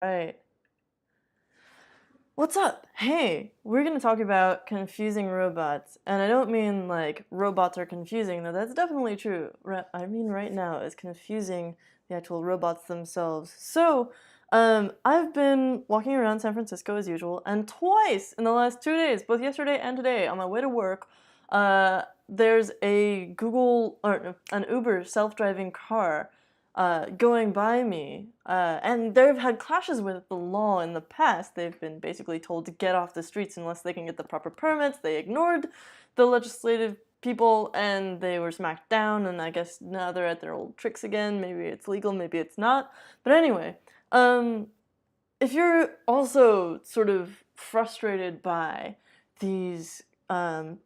Right. What's up? Hey, we're gonna talk about confusing robots, and I don't mean like robots are confusing, though that's definitely true. I mean right now is confusing the actual robots themselves. I've been walking around San Francisco as usual, and twice in the last 2 days, both yesterday and today, on my way to work, there's a Google or no, an Uber self-driving car going by me, and they've had clashes with the law in the past. They've been basically told to get off the streets unless they can get the proper permits. They ignored the legislative people and they were smacked down, and I guess now they're at their old tricks again. Maybe it's legal, maybe it's not. But anyway, um, if you're also sort of frustrated by these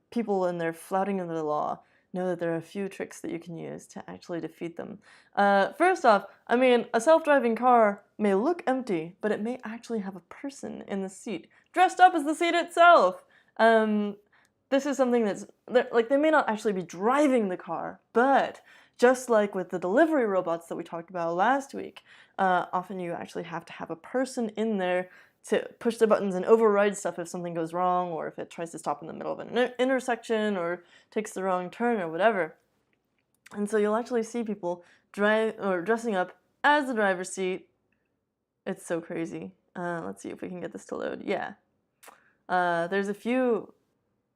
people and their flouting of the law, know that there are a few tricks that you can use to actually defeat them. First off, I mean, a self-driving car may look empty, but it may actually have a person in the seat, dressed up as the seat itself. Um, this is something that's, like, they may not actually be driving the car, but just like with the delivery robots that we talked about last week, often you actually have to have a person in there to push the buttons and override stuff if something goes wrong, or if it tries to stop in the middle of an intersection or takes the wrong turn or whatever. And so you'll actually see people drive or dressing up as the driver's seat. It's so crazy. Let's see if we can get this to load. Yeah. There's a few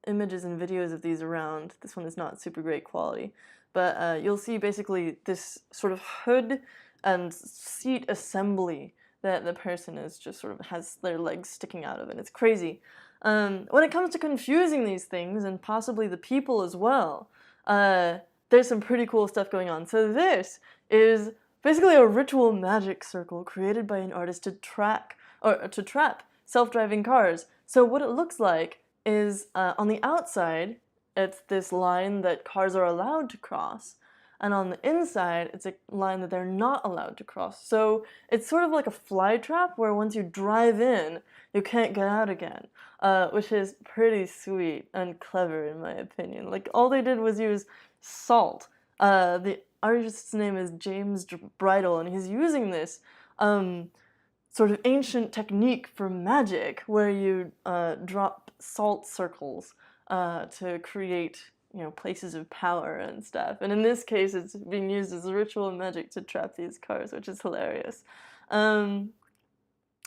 images and videos of these around. This one is not super great quality, but you'll see basically this sort of hood and seat assembly that the person is just sort of has their legs sticking out of, and it's crazy. When it comes to confusing these things, and possibly the people as well, there's some pretty cool stuff going on. So this is basically a ritual magic circle created by an artist to trap self-driving cars. So what it looks like is on the outside, it's this line that cars are allowed to cross, and on the inside, it's a line that they're not allowed to cross. So it's sort of like a fly trap where once you drive in, you can't get out again, which is pretty sweet and clever in my opinion. Like, all they did was use salt. The artist's name is James Bridle, and he's using this sort of ancient technique for magic where you drop salt circles to create, places of power and stuff. And in this case, it's being used as a ritual magic to trap these cars, which is hilarious. Um,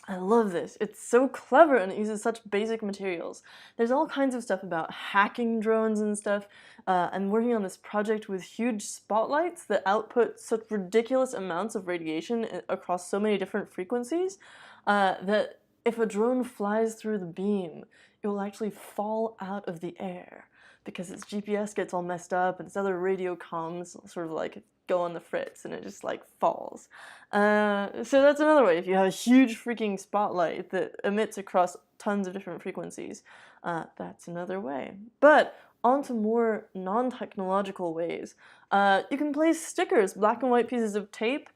I love this. It's so clever and it uses such basic materials. There's all kinds of stuff about hacking drones and stuff. I'm working on this project with huge spotlights that output such ridiculous amounts of radiation across so many different frequencies that if a drone flies through the beam, it will actually fall out of the air because its GPS gets all messed up and its other radio comms sort of like go on the fritz and it just like falls. So that's another way. If you have a huge freaking spotlight that emits across tons of different frequencies, that's another way. But on to more non-technological ways. You can place stickers, black and white pieces of tape,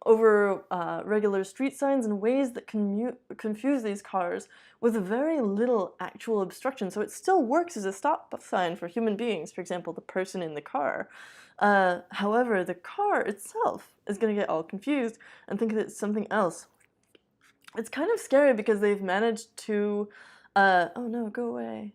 over regular street signs in ways that confuse these cars with very little actual obstruction. So it still works as a stop sign for human beings, for example, the person in the car. However, the car itself is going to get all confused and think that it's something else. It's kind of scary because they've managed to, oh no, go away.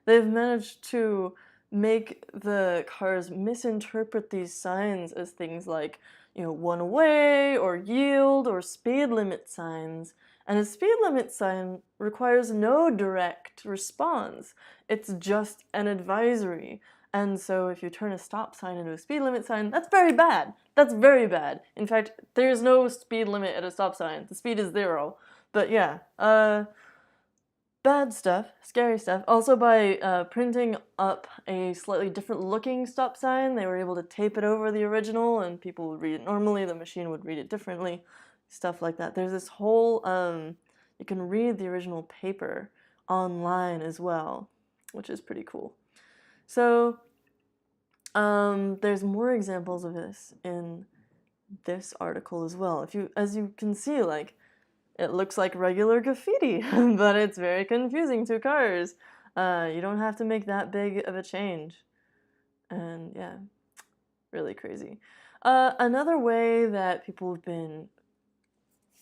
They've managed to make the cars misinterpret these signs as things like, one way or yield or speed limit signs. And a speed limit sign requires no direct response. It's just an advisory. And so if you turn a stop sign into a speed limit sign, that's very bad. That's very bad. In fact, there's no speed limit at a stop sign. The speed is 0. But yeah, bad stuff, scary stuff. Also, by printing up a slightly different looking stop sign, they were able to tape it over the original and people would read it normally, the machine would read it differently, stuff like that. There's this whole, you can read the original paper online as well, which is pretty cool. So, there's more examples of this in this article as well. As you can see, like, it looks like regular graffiti, but it's very confusing to cars. You don't have to make that big of a change. And yeah, really crazy. Another way that people have been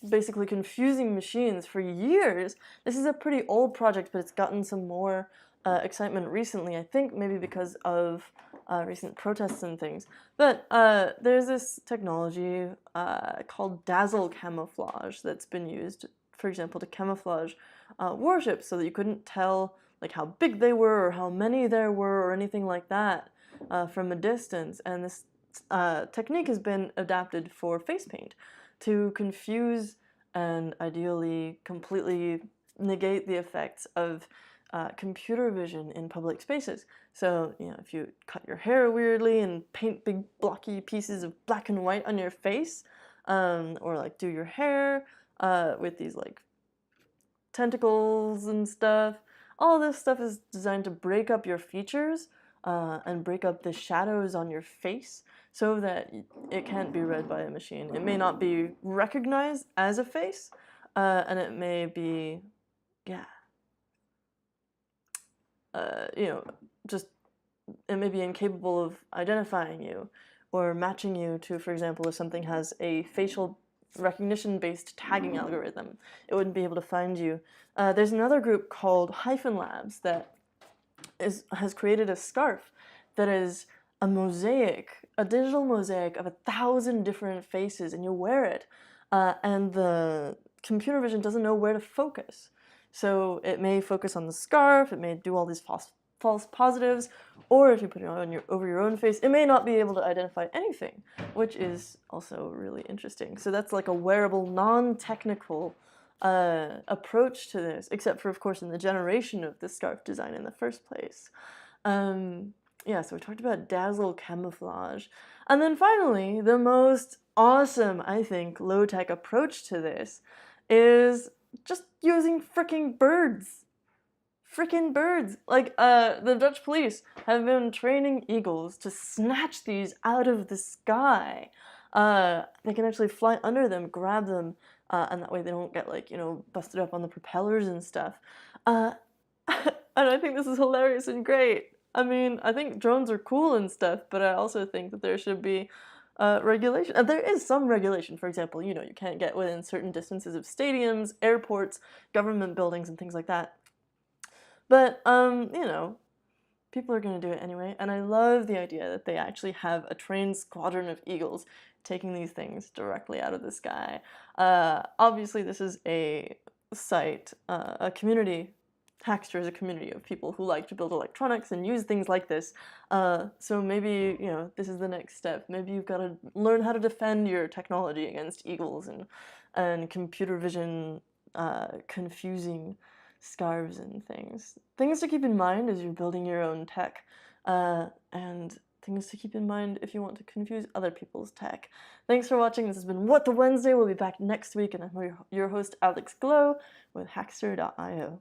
basically confusing machines for years. This is a pretty old project, but it's gotten some more excitement recently, I think maybe because of recent protests and things. But there's this technology called dazzle camouflage that's been used, for example, to camouflage warships so that you couldn't tell like how big they were or how many there were or anything like that from a distance. And this technique has been adapted for face paint to confuse and ideally completely negate the effects of computer vision in public spaces. So, you know, if you cut your hair weirdly and paint big blocky pieces of black and white on your face, or like do your hair with these like tentacles and stuff, all this stuff is designed to break up your features and break up the shadows on your face so that it can't be read by a machine. It may not be recognized as a face, and it may be, yeah, you know, just it may be incapable of identifying you or matching you to, for example, if something has a facial recognition-based tagging algorithm, it wouldn't be able to find you. There's another group called Hyphen Labs that has created a scarf that is a mosaic, a digital mosaic of 1,000 different faces, and you wear it, and the computer vision doesn't know where to focus. So it may focus on the scarf, it may do all these false positives, or if you put it on over your own face, it may not be able to identify anything, which is also really interesting. So that's like a wearable, non-technical approach to this, except for, of course, in the generation of the scarf design in the first place. Yeah, so we talked about dazzle camouflage. And then finally, the most awesome, I think, low-tech approach to this is just using freaking birds. Freaking birds! Like, the Dutch police have been training eagles to snatch these out of the sky. They can actually fly under them, grab them, and that way they don't get, like, you know, busted up on the propellers and stuff. And I think this is hilarious and great. I mean, I think drones are cool and stuff, but I also think that there should be regulation. There is some regulation. For example, you know, you can't get within certain distances of stadiums, airports, government buildings, and things like that. But, you know, people are going to do it anyway, and I love the idea that they actually have a trained squadron of eagles taking these things directly out of the sky. Obviously, this is a site, a community. Hackster is a community of people who like to build electronics and use things like this. So maybe, you know, this is the next step. Maybe you've got to learn how to defend your technology against eagles and computer vision confusing scarves and things. Things to keep in mind as you're building your own tech, and things to keep in mind if you want to confuse other people's tech. Thanks for watching. This has been What the Wednesday. We'll be back next week, and I'm your host, Alex Glow, with Hackster.io.